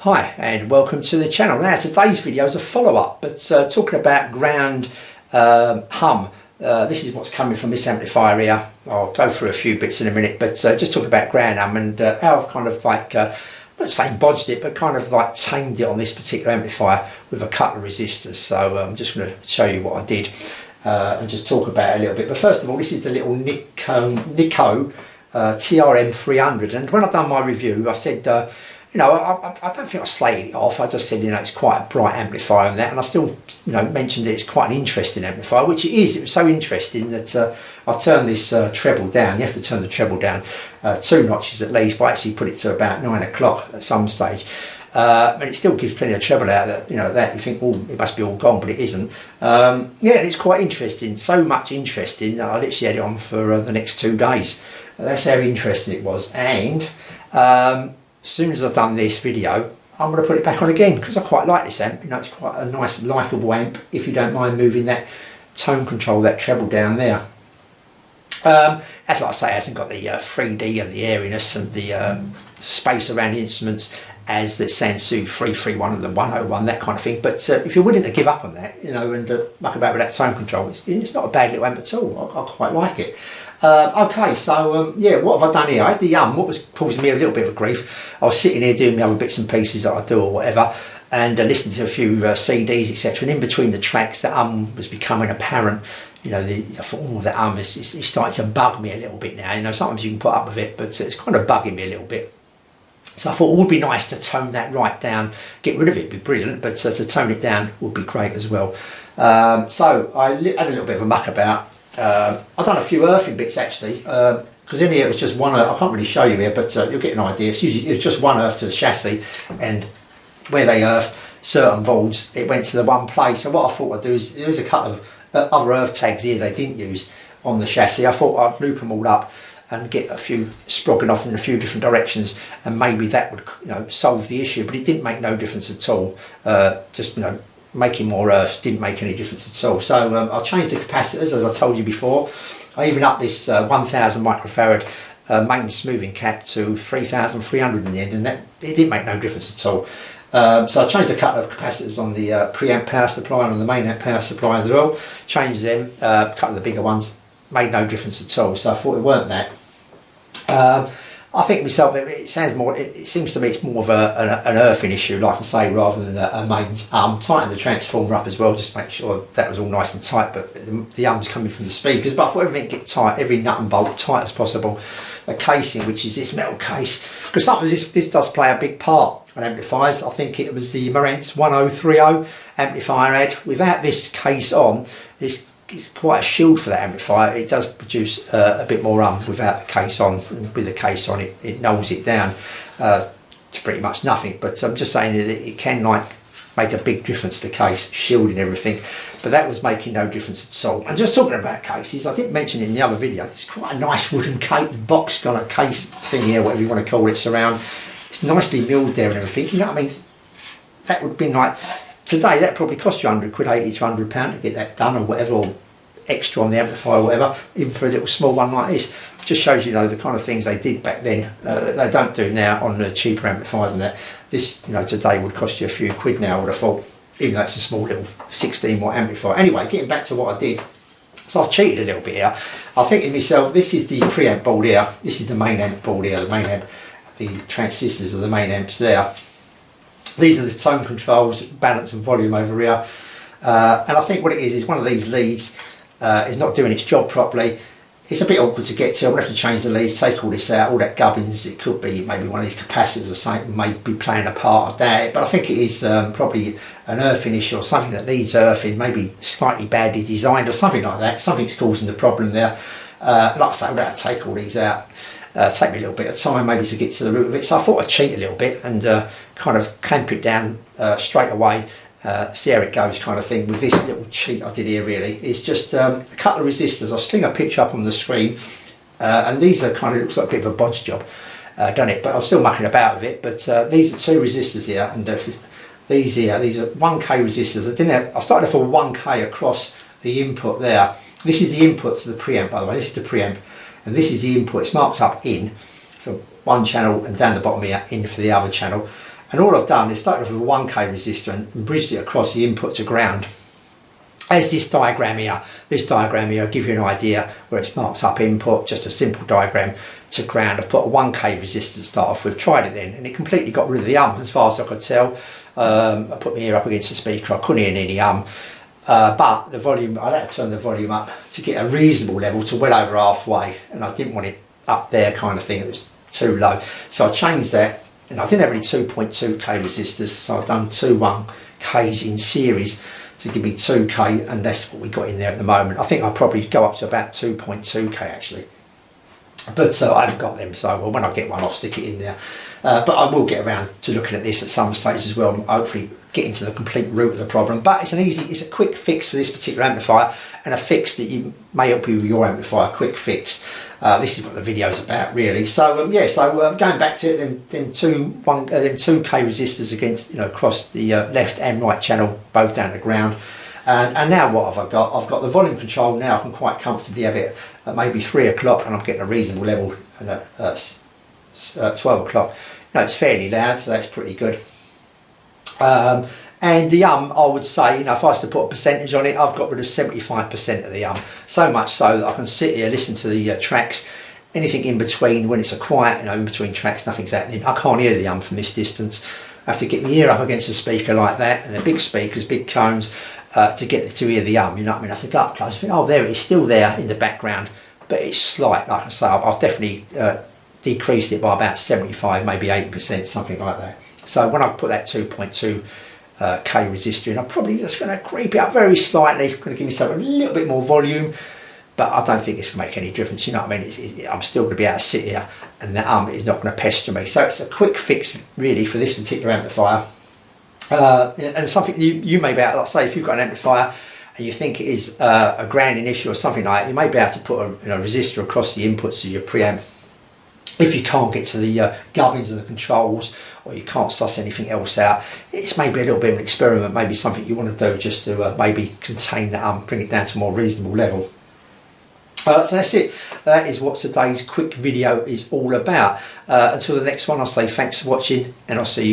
Hi and welcome to the channel. Now today's video is a follow-up, but talking about ground hum. This is what's coming from this amplifier here. I'll go through a few bits in a minute, but just talk about ground hum and how I've kind of like, not saying bodged it, but kind of like tamed it on this particular amplifier with a couple of resistors. So I'm just going to show you what I did and just talk about it a little bit. But first of all, this is the little NIKKO TRM 300, and when I've done my review I said you know, I don't think I slated it off. I just said, you know, it's quite a bright amplifier and that, and I still, you know, mentioned that it's quite an interesting amplifier, which it is. It was so interesting that I turned this treble down. You have to turn the treble down 2 notches at least, but I actually put it to about 9 o'clock at some stage. But it still gives plenty of treble out that, you know, that you think, oh, it must be all gone, but it isn't. Yeah, it's quite interesting. So much interesting that I literally had it on for the next 2 days. That's how interesting it was. And as soon as I've done this video, I'm going to put it back on again because I quite like this amp. You know, it's quite a nice, likeable amp if you don't mind moving that tone control, that treble down there. As like I say, it hasn't got the 3D and the airiness and the space around the instruments as the Sansu 331 and the 101, that kind of thing. But if you're willing to give up on that, you know, and muck about with that tone control, it's not a bad little amp at all. I quite like it. Okay, so yeah, what have I done here? I had the what was causing me a little bit of grief. I was sitting here doing the other bits and pieces that I do or whatever, and listening to a few CDs, etc. And in between the tracks, that was becoming apparent. You know, I thought, oh, that is starting to bug me a little bit now. You know, sometimes you can put up with it, but it's kind of bugging me a little bit. So I thought it would be nice to tone that right down. Get rid of it would be brilliant, but to tone it down would be great as well. So I had a little bit of a muck about. I've done a few earthing bits actually, because in here it was just one earth. I can't really show you here, but you'll get an idea. It's just one earth to the chassis, and where they earth certain boards, it went to the one place. So what I thought I'd do is, there was a couple of other earth tags here they didn't use on the chassis. I thought I'd loop them all up and get a few sprogging off in a few different directions, and maybe that would, you know, solve the issue. But it didn't make no difference at all. Just, you know, making more earths didn't make any difference at all. So I changed the capacitors, as I told you before. I even upped this 1000 microfarad main smoothing cap to 3300 in the end, and that it didn't make no difference at all. So I changed a couple of capacitors on the preamp power supply and on the main amp power supply as well. Changed them, a couple of the bigger ones, made no difference at all. So I thought it weren't that. I think myself, it sounds more, it seems to me it's more of an earthing issue, like I say, rather than a mains. Tighten the transformer up as well, just make sure that was all nice and tight, but the um's coming from the speakers. But I thought everything get tight, every nut and bolt tight as possible. A casing, which is this metal case, because sometimes this does play a big part on amplifiers. I think it was the Marantz 1030 amplifier I had. Without this case on, it's quite a shield for that amplifier. It does produce a bit more without the case on, and with the case on it nulls it down to pretty much nothing. But I'm just saying that it can like make a big difference, the case shielding everything, but that was making no difference at all. And just talking about cases, I didn't mention it in the other video, it's quite a nice wooden box kind of case thing here, whatever you want to call it. Surround, it's nicely milled there and everything, you know what I mean? That would be like, today that probably cost you 100 quid, 80 to 100 pound to get that done or whatever, or extra on the amplifier or whatever, even for a little small one like this. Just shows you know the kind of things they did back then. They don't do now on the cheaper amplifiers and that. This, you know, today would cost you a few quid now, I would have thought, even though it's a small little 16 watt amplifier. Anyway, getting back to what I did. So I've cheated a little bit here. I think to myself, this is the preamp board here, this is the main amp board here, the main amp, the transistors of the main amps there. These are the tone controls, balance and volume over here. And I think what it is one of these leads is not doing its job properly. It's a bit awkward to get to. I'm going to have to change the leads, take all this out, all that gubbins. It could be maybe one of these capacitors or something may be playing a part of that, but I think it is probably an earthing issue or something that needs earthing, maybe slightly badly designed or something like that. Something's causing the problem there. Like I say, I'm going to have to take all these out. Take me a little bit of time maybe to get to the root of it. So I thought I'd cheat a little bit and kind of clamp it down straight away. See how it goes kind of thing with this little cheat I did here. Really, it's just a couple of resistors. I'll sling a picture up on the screen, and these are kind of, looks like a bit of a bodge job done it, but I'm still mucking about with it. But these are 2 resistors here, and these are 1k resistors. I started off with 1k across the input there. This is the input to the preamp, by the way. This is the preamp, and this is the input. It's marked up in for one channel, and down the bottom here in for the other channel. And all I've done is started off with a 1k resistor and bridged it across the input to ground. As this diagram here will give you an idea where it marks up input, just a simple diagram, to ground. I've put a 1k resistor to start off with, tried it then, and it completely got rid of the as far as I could tell. I put my ear up against the speaker, I couldn't hear any but the volume, I had to turn the volume up to get a reasonable level to well over halfway, and I didn't want it up there kind of thing, it was too low. So I changed that, and I didn't have any 2.2k resistors, so I've done two 1k's in series to give me 2k, and that's what we got in there at the moment. I think I'll probably go up to about 2.2k actually, but I haven't got them, so when I get one I'll stick it in there. But I will get around to looking at this at some stage as well, and hopefully get into the complete root of the problem. But it's a quick fix for this particular amplifier, and a fix that you may help you with your amplifier. Quick fix. This is what the video is about, really. So going back to it, them 2k resistors against, across the left and right channel, both down to ground. And now what have I got? I've got the volume control now. I can quite comfortably have it at maybe 3 o'clock, and I'm getting a reasonable level at 12 o'clock. No, it's fairly loud, so that's pretty good. And the I would say, if I was to put a percentage on it, I've got rid of 75% of the so much so that I can sit here, listen to the tracks, anything in between, when it's a quiet, in between tracks, nothing's happening. I can't hear the from this distance. I have to get my ear up against the speaker like that, and the big speakers, big cones, to get to hear the you know what I mean? I have to go up close, oh, there, it's still there in the background, but it's slight. Like I say, I've definitely decreased it by about 75, maybe 8%, something like that. So when I put that 2.2k resistor in, I'm probably just going to creep it up very slightly. I'm going to give myself a little bit more volume, but I don't think it's going to make any difference. You know what I mean? I'm still going to be able to sit here, and that is not going to pester me. So it's a quick fix, really, for this particular amplifier. And something you may be able, like say, if you've got an amplifier and you think it is a grounding issue or something like that, you may be able to put a resistor across the inputs of your preamp. If you can't get to the gubbins of the controls, or you can't suss anything else out, it's maybe a little bit of an experiment, maybe something you want to do just to maybe contain that bring it down to a more reasonable level. So that's it. That is what today's quick video is all about. Until the next one, I'll say thanks for watching, and I'll see you